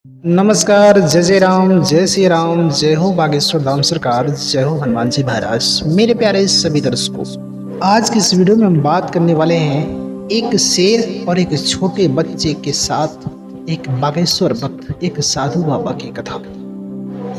नमस्कार, जय राम, जय श्री राम, जय हो बागेश्वर धाम सरकार, जय हो हनुमान जी महाराज। मेरे प्यारे सभी दर्शकों, आज की इस वीडियो में हम बात करने वाले हैं एक शेर और एक छोटे बच्चे के साथ एक बागेश्वर भक्त, एक साधु बाबा की कथा।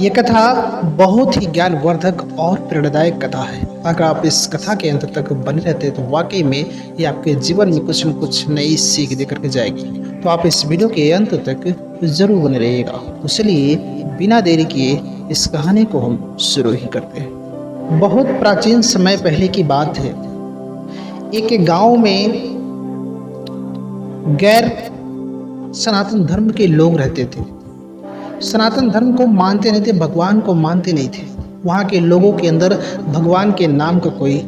ये कथा बहुत ही ज्ञानवर्धक और प्रेरणादायक कथा है। अगर आप इस कथा के अंत तक बने रहते हैं तो वाकई में ये आपके जीवन में कुछ न कुछ नई सीख दे करके जाएगी। तो आप इस वीडियो के अंत तक जरूर बने रहिएगा। तो चलिए बिना देरी किए इस कहानी को हम शुरू ही करते हैं। बहुत प्राचीन समय पहले की बात है। एक गांव में गैर सनातन धर्म के लोग रहते थे। सनातन धर्म को मानते नहीं थे, भगवान को मानते नहीं थे। वहाँ के लोगों के अंदर भगवान के नाम का कोई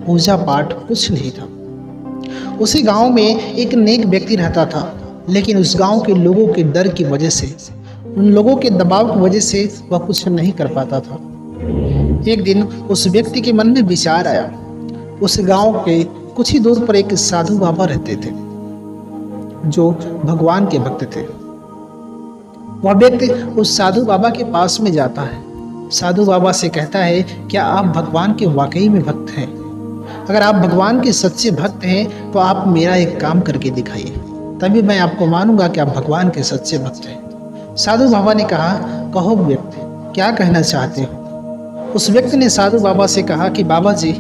पूजा पाठ कुछ नहीं था। उसी गांव में एक नेक व्यक्ति रहता था, लेकिन उस गांव के लोगों के डर की वजह से, उन लोगों के दबाव की वजह से वह कुछ नहीं कर पाता था। एक दिन उस व्यक्ति के मन में विचार आया। उस गांव के कुछ ही दूर पर एक साधु बाबा रहते थे जो भगवान के भक्त थे। वह व्यक्ति उस साधु बाबा के पास में जाता है। साधु बाबा से कहता है, क्या आप भगवान के वाकई में भक्त हैं? अगर आप भगवान के सच्चे भक्त हैं तो आप मेरा एक काम करके दिखाइए, तभी मैं आपको मानूंगा कि आप भगवान के सच्चे भक्त हैं। साधु बाबा ने कहा, कहो व्यक्ति, क्या कहना चाहते हो? उस व्यक्ति ने साधु बाबा से कहा कि बाबा जी,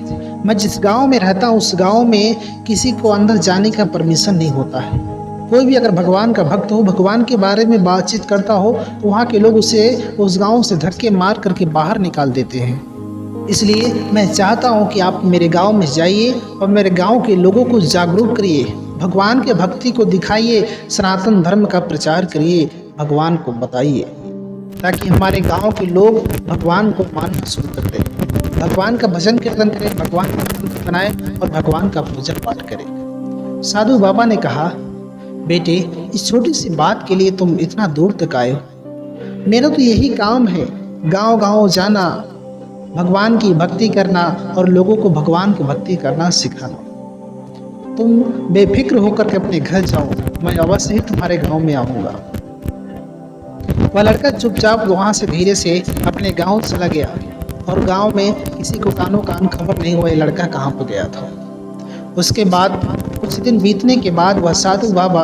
मैं जिस गांव में रहता हूँ उस गांव में किसी को अंदर जाने का परमिशन नहीं होता है। कोई भी अगर भगवान का भक्त हो, भगवान के बारे में बातचीत करता हो तो वहाँ के लोग उसे उस गांव से धक्के मार करके बाहर निकाल देते हैं। इसलिए मैं चाहता हूँ कि आप मेरे गांव में जाइए और मेरे गांव के लोगों को जागरूक करिए, भगवान के भक्ति को दिखाइए, सनातन धर्म का प्रचार करिए, भगवान को बताइए, ताकि हमारे गांव के लोग भगवान को मानना शुरू कर दें, भगवान का भजन कीर्तन करें, भगवान का मंत्र बनाएं और भगवान का पूजा पाठ करें। साधु बाबा ने कहा, बेटे, इस छोटी सी बात के लिए तुम इतना दूर तक आए हो। मेरा तो यही काम है, गांव गांव जाना, भगवान की भक्ति करना और लोगों को भगवान की भक्ति करना सिखाना। तुम बेफिक्र होकर के अपने घर जाओ, मैं अवश्य ही तुम्हारे गांव में आऊँगा। वह लड़का चुपचाप वहाँ से धीरे से अपने गांव चला गया और गांव में किसी को कानों कान खबर नहीं हुआ लड़का कहाँ पर गया था। उसके बाद कुछ दिन बीतने के बाद वह साधु बाबा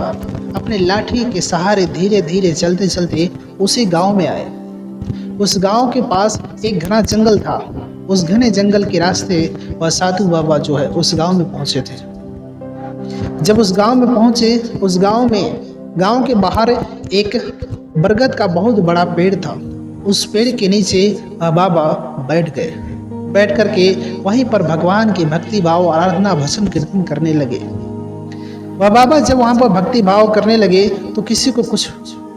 अपने लाठी के सहारे धीरे धीरे चलते चलते उसी गांव में आए। उस गांव के पास एक घना जंगल था। उस घने जंगल के रास्ते वह साधु बाबा जो है उस गांव में पहुंचे थे। जब उस गांव में पहुंचे, उस गांव के बाहर एक बरगद का बहुत बड़ा पेड़ था। उस पेड़ के नीचे वह बाबा बैठ गए। बैठ करके वहीं पर भगवान की भक्ति भाव, आराधना, भजन कीर्तन करने लगे। वह बाबा जब वहाँ पर भक्ति भाव करने लगे तो किसी को कुछ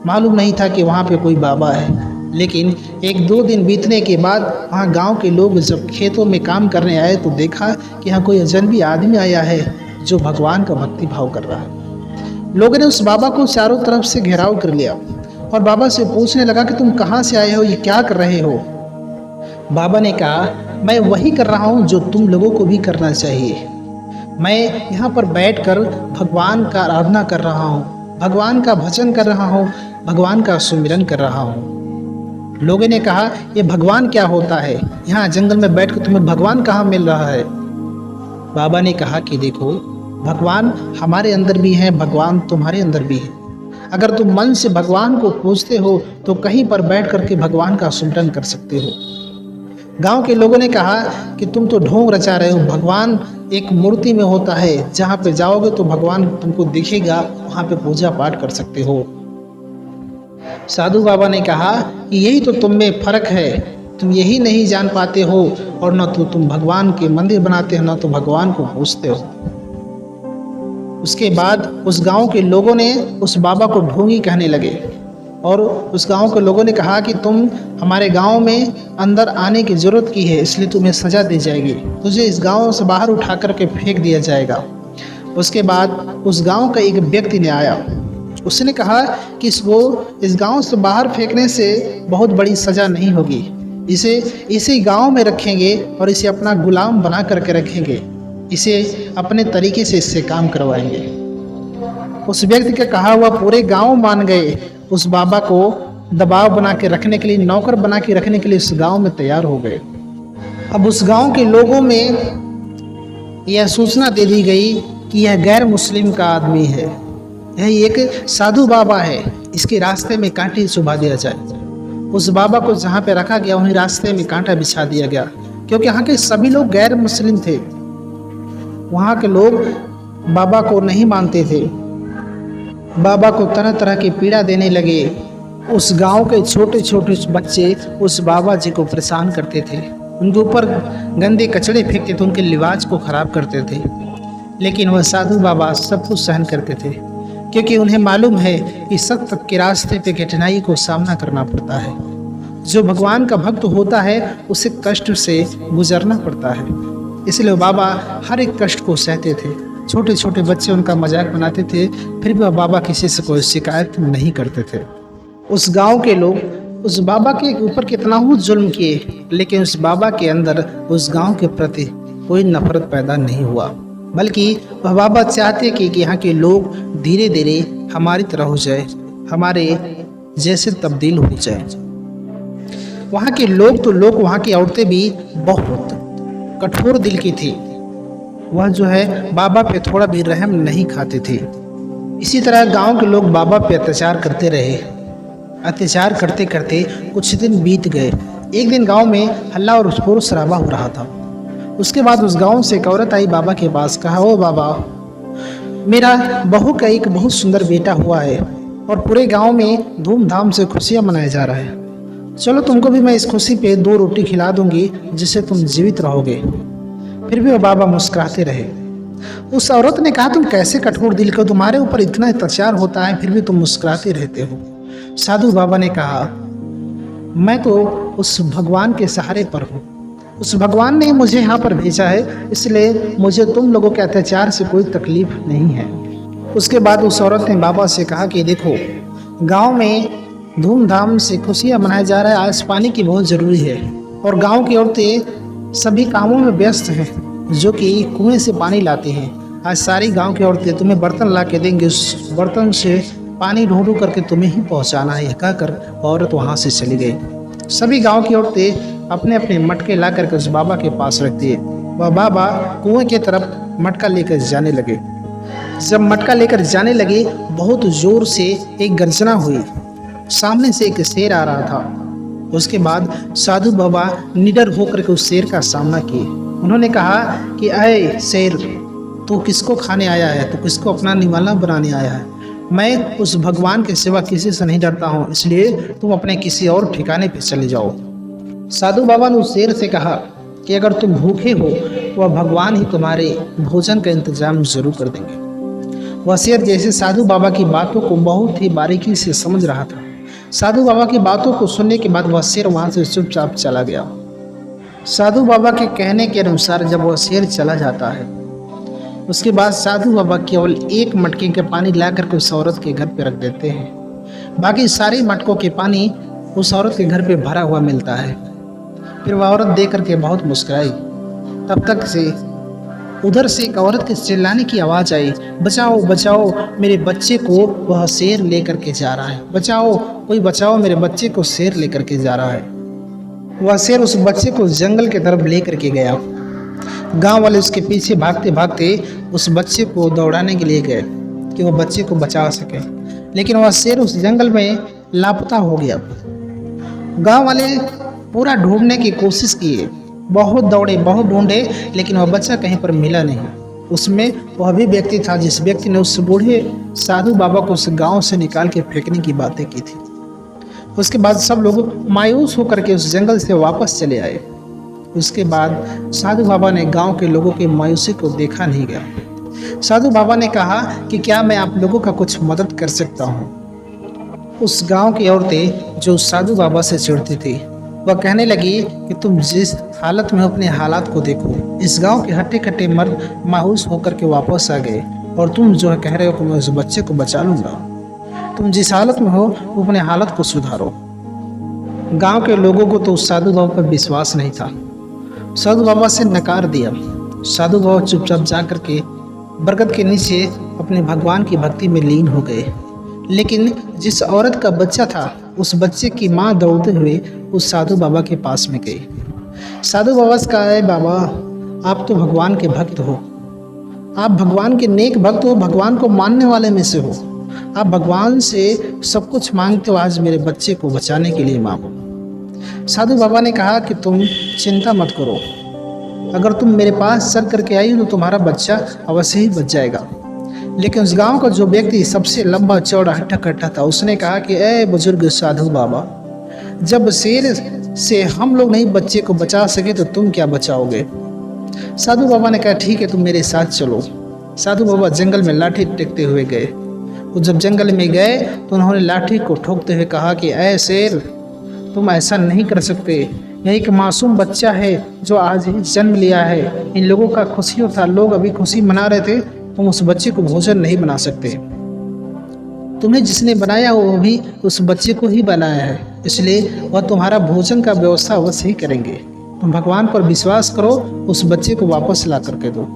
मालूम नहीं था कि वहाँ पे कोई बाबा है। लेकिन एक दो दिन बीतने के बाद वहाँ गांव के लोग जब खेतों में काम करने आए तो देखा कि यहाँ कोई अजनबी आदमी आया है जो भगवान का भक्ति भाव कर रहा है। लोगों ने उस बाबा को चारों तरफ से घेराव कर लिया और बाबा से पूछने लगा कि तुम कहाँ से आए हो, ये क्या कर रहे हो? बाबा ने कहा, मैं वही कर रहा हूँ जो तुम लोगों को भी करना चाहिए। मैं यहाँ पर बैठकर भगवान का आराधना कर रहा हूँ, भगवान का भजन कर रहा हूँ, भगवान का सुमिरन कर रहा हूँ। लोगों ने कहा, ये भगवान क्या होता है? यहाँ जंगल में बैठकर तुम्हें भगवान कहाँ मिल रहा है? बाबा ने कहा कि देखो, भगवान हमारे अंदर भी है, भगवान तुम्हारे अंदर भी है। अगर तुम मन से भगवान को पूजते हो तो कहीं पर बैठ करके भगवान का सुमिरन कर सकते हो। गांव के लोगों ने कहा कि तुम तो ढोंग रचा रहे हो, भगवान एक मूर्ति में होता है, जहाँ पे जाओगे तो भगवान तुमको दिखेगा, वहाँ पे पूजा पाठ कर सकते हो। साधु बाबा ने कहा कि यही तो तुम में फर्क है, तुम यही नहीं जान पाते हो और न तो तुम भगवान के मंदिर बनाते हो, न तो भगवान को पूजते हो। उसके बाद उस गांव के लोगों ने उस बाबा को ढोंगी कहने लगे और उस गांव के लोगों ने कहा कि तुम हमारे गांव में अंदर आने की ज़रूरत की है, इसलिए तुम्हें सज़ा दी जाएगी, तुझे इस गांव से बाहर उठा करके फेंक दिया जाएगा। उसके बाद उस गांव का एक व्यक्ति ने आया, उसने कहा कि इसको इस गांव से बाहर फेंकने से बहुत बड़ी सज़ा नहीं होगी, इसे इसी गांव में रखेंगे और इसे अपना गुलाम बना करके रखेंगे, इसे अपने तरीके से इससे काम करवाएंगे। उस व्यक्ति का कहा हुआ पूरे गांव मान गए उस बाबा को दबाव बना के रखने के लिए, नौकर बना के रखने के लिए उस गांव में तैयार हो गए। अब उस गांव के लोगों में यह सूचना दे दी गई कि यह गैर मुस्लिम का आदमी है, यह एक साधु बाबा है, इसके रास्ते में कांटे चुभा दिया जाए। उस बाबा को जहाँ पे रखा गया वहीं रास्ते में कांटा बिछा दिया गया, क्योंकि यहाँ के सभी लोग गैर मुस्लिम थे। वहाँ के लोग बाबा को नहीं मानते थे, बाबा को तरह तरह की पीड़ा देने लगे। उस गांव के छोटे छोटे बच्चे उस बाबा जी को परेशान करते थे, उनके ऊपर गंदे कचड़े फेंकते थे, उनके लिबास को खराब करते थे। लेकिन वह साधु बाबा सब कुछ सहन करते थे, क्योंकि उन्हें मालूम है कि सत्य के रास्ते पे कठिनाई को सामना करना पड़ता है। जो भगवान का भक्त होता है उसे कष्ट से गुजरना पड़ता है, इसलिए बाबा हर एक कष्ट को सहते थे। छोटे छोटे बच्चे उनका मजाक बनाते थे, फिर भी बाबा किसी से कोई शिकायत नहीं करते थे। उस गांव के लोग उस बाबा के ऊपर कितना ही जुल्म किए, लेकिन उस बाबा के अंदर उस गांव के प्रति कोई नफरत पैदा नहीं हुआ, बल्कि वह बाबा चाहते कि यहाँ के लोग धीरे धीरे हमारी तरह हो जाए, हमारे जैसे तब्दील हो जाए। वहाँ के लोग तो लोग, वहाँ की औरतें भी बहुत कठोर दिल की थी। वह जो है बाबा पे थोड़ा भी रहम नहीं खाते थे। इसी तरह गांव के लोग बाबा पे अत्याचार करते रहे। अत्याचार करते करते कुछ दिन बीत गए। एक दिन गांव में हल्ला और शोर शराबा हो रहा था। उसके बाद उस गांव से एक औरत आई बाबा के पास, कहा, ओ बाबा, मेरा बहू का एक बहुत सुंदर बेटा हुआ है और पूरे गांव में धूमधाम से खुशियां मनाया जा रहा है। चलो तुमको भी मैं इस खुशी पे 2 रोटी खिला दूंगी, जिससे तुम जीवित रहोगे। फिर भी वो बाबा मुस्कुराते रहे। उस औरत ने कहा, तुम कैसे कठोर दिल को, तुम्हारे ऊपर इतना अत्याचार होता है फिर भी तुम मुस्कुराते रहते हो। साधु बाबा ने कहा, मैं तो उस भगवान के सहारे पर हूँ, उस भगवान ने मुझे यहाँ पर भेजा है, इसलिए मुझे तुम लोगों के अत्याचार से कोई तकलीफ नहीं है। उसके बाद उस औरत ने बाबा से कहा कि देखो, गांव में धूमधाम से खुशियाँ मनाया जा रहा है, आज पानी की बहुत ज़रूरी है और गांव की औरतें सभी कामों में व्यस्त हैं, जो कि कुएं से पानी लाती हैं। आज सारी गांव की औरतें तुम्हें बर्तन ला के देंगे, उस बर्तन से पानी ढूंढ करके तुम्हें ही पहुंचाना है। यह कहकर औरत वहां से चली गई। सभी गांव की औरतें अपने अपने मटके ला करके उस बाबा के पास रखती है। वह बाबा कुएं की तरफ मटका लेकर जाने लगे। जब मटका लेकर जाने लगे, बहुत जोर से एक गर्जना हुई। सामने से एक शेर आ रहा था। उसके बाद साधु बाबा निडर होकर के उस शेर का सामना किए। उन्होंने कहा कि अय शेर, तू किसको खाने आया है, तू किसको अपना निवाला बनाने आया है? मैं उस भगवान के सिवा किसी से नहीं डरता हूँ, इसलिए तुम अपने किसी और ठिकाने पे चले जाओ। साधु बाबा ने उस शेर से कहा कि अगर तुम भूखे हो वह भगवान ही तुम्हारे भोजन का इंतजाम जरूर कर देंगे। वह शेर जैसे साधु बाबा की बातों को बहुत ही बारीकी से समझ रहा था। साधु बाबा की बातों को सुनने के बाद वह शेर वहाँ से चुपचाप चला गया। साधु बाबा के कहने के अनुसार जब वह शेर चला जाता है, उसके बाद साधु बाबा केवल एक मटके के पानी ला करके उस औरत के घर पे रख देते हैं। बाकी सारे मटकों के पानी उस औरत के घर पे भरा हुआ मिलता है। फिर वह औरत देख करके बहुत मुस्कुराई। तब तक से उधर से एक औरत के चिल्लाने की आवाज़ आई, बचाओ बचाओ, मेरे बच्चे को वह शेर लेकर के जा रहा है, बचाओ कोई बचाओ, मेरे बच्चे को शेर लेकर के जा रहा है। वह शेर उस बच्चे को जंगल की तरफ लेकर के गया। गांव वाले उसके पीछे भागते भागते उस बच्चे को दौड़ाने के लिए गए कि वह बच्चे को बचा सके, लेकिन वह शेर उस जंगल में लापता हो गया। गांव वाले पूरा ढूंढने की कोशिश किए, बहुत दौड़े, बहुत ढूंढे, लेकिन वह बच्चा कहीं पर मिला नहीं। उसमें वह भी व्यक्ति था जिस व्यक्ति ने उस बूढ़े साधु बाबा को उस गांव से निकाल के फेंकने की बातें की थी। उसके बाद सब लोग मायूस होकर के उस जंगल से वापस चले आए। उसके बाद साधु बाबा ने गांव के लोगों की मायूसी को देखा नहीं गया। साधु बाबा ने कहा कि क्या मैं आप लोगों का कुछ मदद कर सकता हूँ। उस गांव की औरतें जो साधु बाबा से चिढ़ती थी, वह कहने लगी कि तुम जिस हालत में अपने हालात को देखो। इस गांव के हट्टे कट्टे मर्द मायूस होकर के वापस आ गए और तुम जो है कह रहे हो कि मैं उस बच्चे को बचा लूँगा। तुम जिस हालत में हो वो अपने हालत को सुधारो। गांव के लोगों को तो उस साधु बाबा पर विश्वास नहीं था, साधु बाबा से नकार दिया। साधु बाबा चुपचाप जा कर के बरगद के नीचे अपने भगवान की भक्ति में लीन हो गए। लेकिन जिस औरत का बच्चा था उस बच्चे की माँ दौड़ते हुए उस साधु बाबा के पास में गई। साधु बाबा से कहा, है बाबा, आप तो भगवान के भक्त हो, आप भगवान के नेक भक्त हो, भगवान को मानने वाले में से हो, आप भगवान से सब कुछ मांगते हो, आज मेरे बच्चे को बचाने के लिए मांगो। साधु बाबा ने कहा कि तुम चिंता मत करो, अगर तुम मेरे पास चल करके आई हो तो तुम्हारा बच्चा अवश्य ही बच जाएगा। लेकिन उस गांव का जो व्यक्ति सबसे लंबा चौड़ा हट्टा कट्टा था, उसने कहा कि ए बुजुर्ग साधु बाबा, जब शेर से हम लोग नहीं बच्चे को बचा सके तो तुम क्या बचाओगे। साधु बाबा ने कहा ठीक है, तुम मेरे साथ चलो। साधु बाबा जंगल में लाठी टेकते हुए गए। वो जब जंगल में गए तो उन्होंने लाठी को ठोकते हुए कहा कि ऐ शेर, तुम ऐसा नहीं कर सकते, यह एक मासूम बच्चा है जो आज ही जन्म लिया है, इन लोगों का खुशियों था, लोग अभी खुशी मना रहे थे, तुम उस बच्चे को भोजन नहीं बना सकते। तुम्हें जिसने बनाया वो भी उस बच्चे को ही बनाया है, इसलिए वह तुम्हारा भोजन का व्यवस्था अवश्य ही करेंगे। तुम भगवान पर विश्वास करो, उस बच्चे को वापस ला करके दो।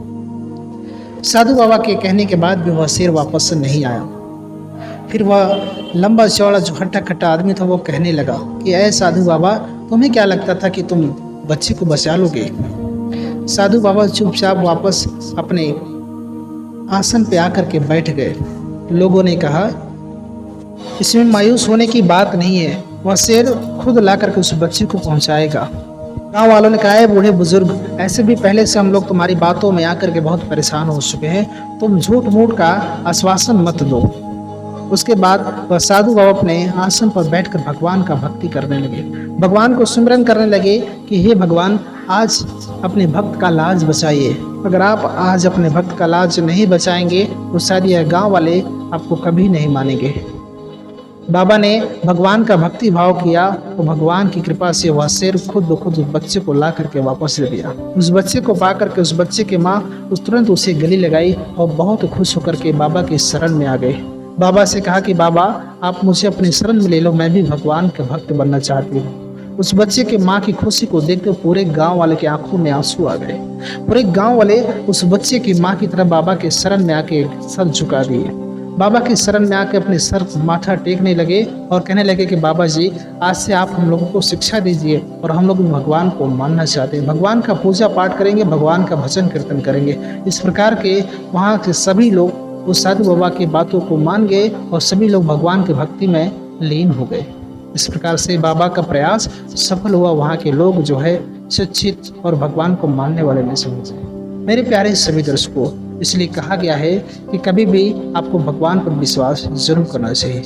साधु बाबा के कहने के बाद भी वह शेर वापस से नहीं आया। फिर वह लंबा चौड़ा जो हट्टा कट्टा आदमी था वो कहने लगा कि ऐ साधु बाबा, तुम्हें क्या लगता था कि तुम बच्चे को बचा लोगे। साधु बाबा चुपचाप वापस अपने आसन पे आकर के बैठ गए। लोगों ने कहा इसमें मायूस होने की बात नहीं है, वह शेर खुद ला करके उस बच्चे को पहुंचाएगा। गांव वालों ने कहा है बूढ़े बुजुर्ग, ऐसे भी पहले से हम लोग तुम्हारी बातों में आकर के बहुत परेशान हो चुके हैं, तुम झूठ मूठ का आश्वासन मत दो। उसके बाद वह साधु बाबा अपने आसन पर बैठकर भगवान का भक्ति करने लगे, भगवान को सिमरन करने लगे कि हे भगवान, आज अपने भक्त का लाज बचाइए। अगर आप आज अपने भक्त का लाज नहीं बचाएंगे तो शायद यह गाँव वाले आपको कभी नहीं मानेंगे। बाबा ने भगवान का भक्ति भाव किया तो भगवान की कृपा से वह शेर खुद ब खुद उस बच्चे को ला करके वापस दे दिया। उस बच्चे को पा करके उस बच्चे की माँ तुरंत उसे गले लगाई और बहुत खुश होकर के बाबा के शरण में आ गए। बाबा से कहा कि बाबा, आप मुझे अपनी शरण में ले लो, मैं भी भगवान का भक्त बनना चाहती हूँ। उस बच्चे के माँ की खुशी को देखते पूरे गांव वाले के आंखों में आंसू आ गए। पूरे गांव वाले उस बच्चे की माँ की तरफ बाबा के शरण में आके सर झुका दिए। बाबा की शरण में आके अपने सर माथा टेकने लगे और कहने लगे कि बाबा जी, आज से आप हम लोगों को शिक्षा दीजिए और हम लोग भगवान को मानना चाहते हैं, भगवान का पूजा पाठ करेंगे, भगवान का भजन कीर्तन करेंगे। इस प्रकार के वहाँ के सभी लोग उस साधु बाबा की बातों को मान गए और सभी लोग भगवान की भक्ति में लीन हो गए। इस प्रकार से बाबा का प्रयास सफल हुआ, वहाँ के लोग जो है शिक्षित और भगवान को मानने वाले में समझे। मेरे प्यारे सभी दर्शकों, इसलिए कहा गया है कि कभी भी आपको भगवान पर विश्वास जरूर करना चाहिए,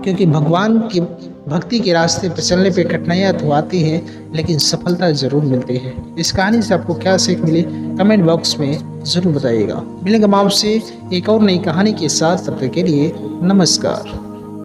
क्योंकि भगवान की भक्ति के रास्ते पर चलने पे कठिनाइयाँ तो आती हैं लेकिन सफलता जरूर मिलती है। इस कहानी से आपको क्या सीख मिली कमेंट बॉक्स में जरूर बताइएगा। मिलेंगे हम आपसे एक और नई कहानी के साथ, तब तक के लिए नमस्कार।